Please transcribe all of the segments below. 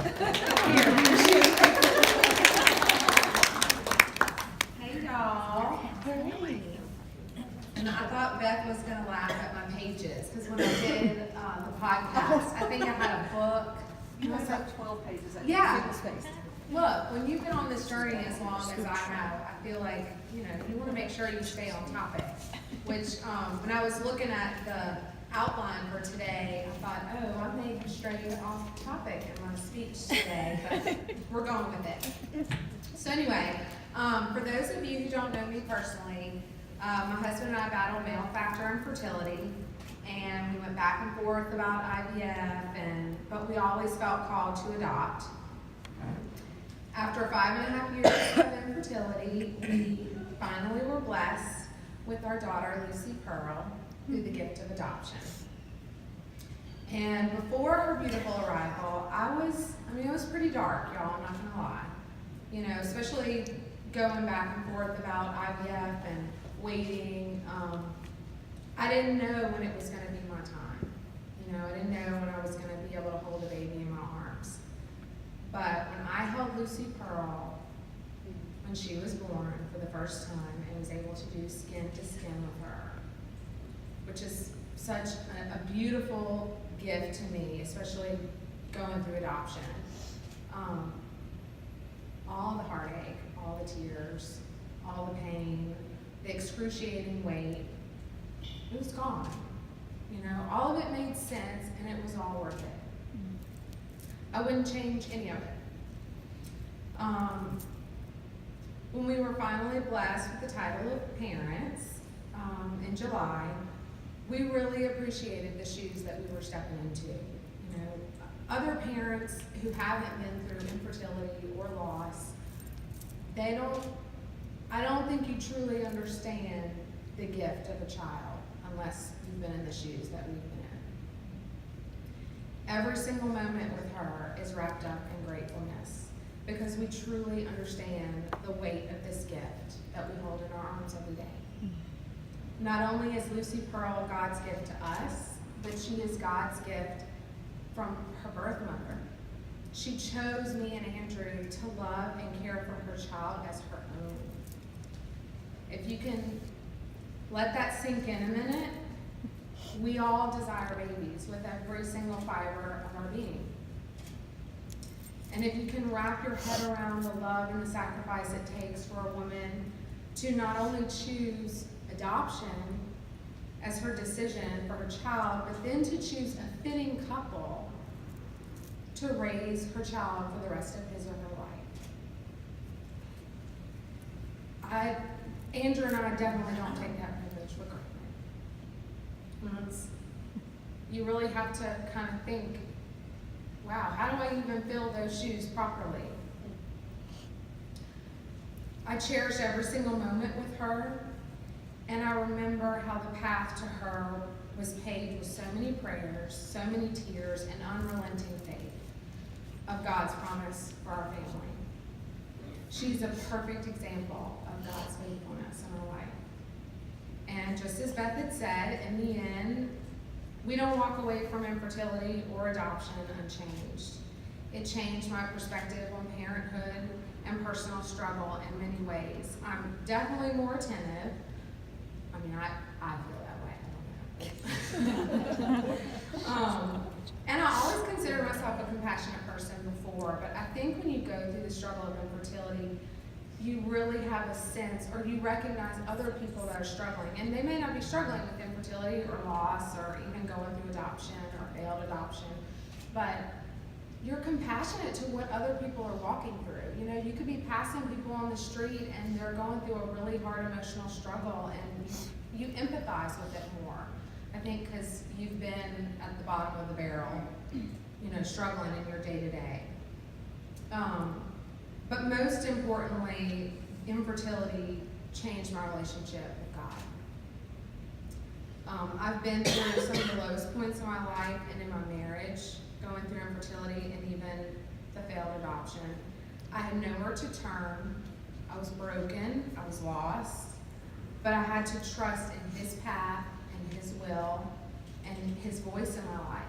Hey, y'all. And I thought Beth was going to laugh at my pages, because when I did the podcast, I think I had a book. You must have 12 pages. Yeah. Look, when you've been on this journey as long as I have, I feel like, you want to make sure you stay on topic. Which, when I was looking at the outline for today, I thought, oh, I may have strayed off topic in my speech today, but we're going with it. So anyway, for those of you who don't know me personally, my husband and I battled male factor infertility, and we went back and forth about IVF, but we always felt called to adopt. After 5.5 years of infertility, we finally were blessed with our daughter, Lucy Pearl, through the gift of adoption. And before her beautiful arrival, it was pretty dark, y'all, I'm not gonna lie. Especially going back and forth about IVF and waiting. I didn't know when it was gonna be my time. I didn't know when I was gonna be able to hold a baby in my arms. But when I held Lucy Pearl, when she was born for the first time, and was able to do skin to skin with her, which is such a beautiful gift to me, especially going through adoption. All the heartache, all the tears, all the pain, the excruciating wait, it was gone. All of it made sense, and it was all worth it. I wouldn't change any of it. When we were finally blessed with the title of parents in July, we really appreciated the shoes that we were stepping into. Other parents who haven't been through infertility or loss, I don't think you truly understand the gift of a child unless you've been in the shoes that we've been in. Every single moment with her is wrapped up in gratefulness, because we truly understand the weight of this gift that we hold in our arms every day. Not only is Lucy Pearl God's gift to us, but she is God's gift from her birth mother. She chose me and Andrew to love and care for her child as her own. If you can let that sink in a minute, we all desire babies with every single fiber of our being. And if you can wrap your head around the love and the sacrifice it takes for a woman to not only choose adoption as her decision for her child, but then to choose a fitting couple to raise her child for the rest of his or her life. Andrew and I definitely don't take that privilege for granted. You really have to kind of think, wow, how do I even fill those shoes properly? I cherish every single moment with her, and I remember how the path to her was paved with so many prayers, so many tears, and unrelenting faith of God's promise for our family. She's a perfect example of God's faithfulness in our life. And just as Beth had said, in the end, we don't walk away from infertility or adoption unchanged. It changed my perspective on parenthood and personal struggle in many ways. I'm definitely more attentive. I feel that way, I don't know. And I always consider myself a compassionate person before, but I think when you go through the struggle of infertility, you really have a sense, or you recognize other people that are struggling. And they may not be struggling with infertility or loss or even going through adoption or failed adoption, but you're compassionate to what other people are walking through. You could be passing people on the street and they're going through a really hard emotional struggle, and you empathize with it more. I think because you've been at the bottom of the barrel, struggling in your day-to-day. But most importantly, infertility changed my relationship with God. I've been through some of the lowest points in my life and in my marriage, going through infertility and even the failed adoption. I had nowhere to turn. I was broken. I was lost. But I had to trust in His path and His will and His voice in my life.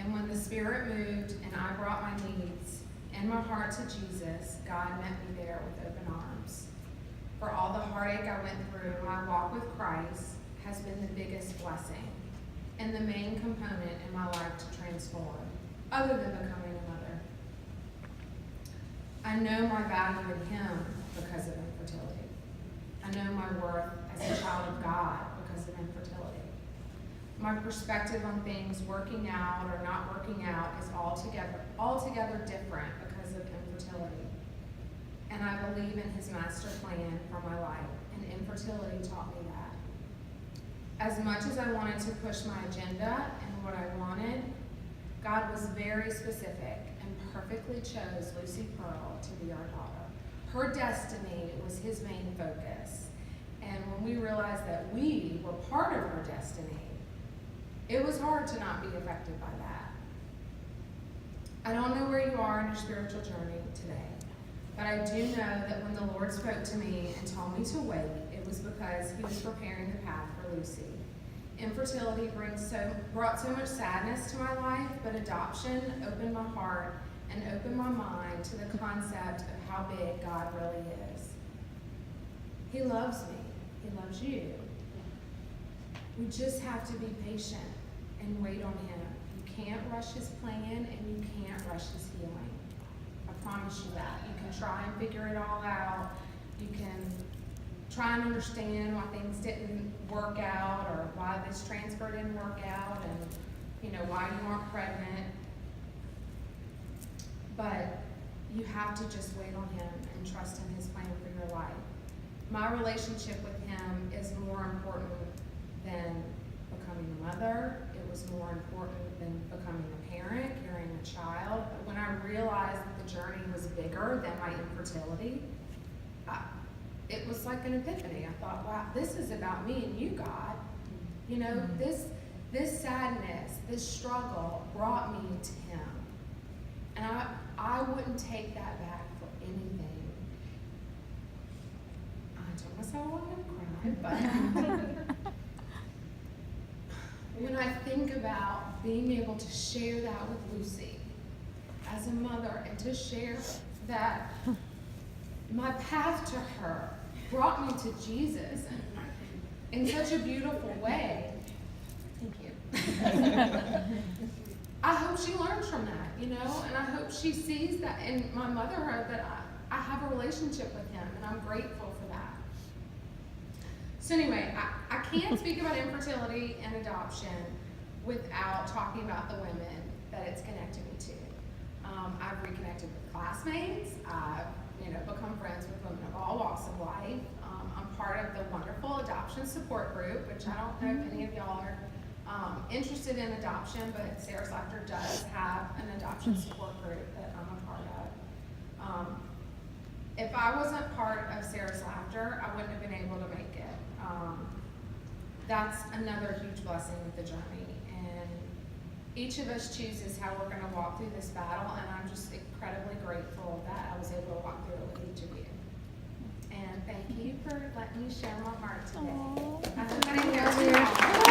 And when the Spirit moved and I brought my needs and my heart to Jesus, God met me there with open arms. For all the heartache I went through, my walk with Christ has been the biggest blessing and the main component in my life to transform, other than becoming a mother. I know my value in Him because of infertility. I know my worth as a child of God because of infertility. My perspective on things working out or not working out is altogether different because of infertility. And I believe in His master plan for my life, and infertility taught me that. As much as I wanted to push my agenda and what I wanted, God was very specific and perfectly chose Lucy Pearl to be our daughter. Her destiny was His main focus. And when we realized that we were part of her destiny, it was hard to not be affected by that. I don't know where you are in your spiritual journey today, but I do know that when the Lord spoke to me and told me to wait, it was because He was preparing the path for Lucy. Infertility brought so much sadness to my life, but adoption opened my heart and opened my mind to the concept of how big God really is. He loves me. He loves you. We just have to be patient and wait on Him. You can't rush His plan and you can't rush His healing. I promise you that. You can try and figure it all out. You can try and understand why things didn't work out or why this transfer didn't work out and why you aren't pregnant. But you have to just wait on Him and trust in His plan for your life. My relationship with Him is more important than becoming a mother. It was more important than becoming a parent, carrying a child. But when I realized that the journey was bigger than my infertility, it was like an epiphany. I thought, wow, this is about me and you, God. This sadness, this struggle brought me to Him. And I wouldn't take that back for anything. I told myself I wasn't gonna cry, but when I think about being able to share that with Lucy as a mother and to share that my path to her brought me to Jesus in such a beautiful way. Thank you. I hope she learns from that, and I hope she sees that in my motherhood that I have a relationship with Him, and I'm grateful for that. So anyway, I can't speak about infertility and adoption without talking about the women that it's connected me to. I've reconnected with classmates. I've become friends with women of all walks of life. I'm part of the wonderful adoption support group, which I don't know if any of y'all are interested in adoption, but Sarah's Laughter does have an adoption support group that I'm a part of. If I wasn't part of Sarah's Laughter, I wouldn't have been able to make it. That's another huge blessing with the journey. And each of us chooses how we're going to walk through this battle, and I'm just incredibly grateful that I was able to walk through it with each of you. And thank you for letting me share my heart today. I hope I didn't go too long.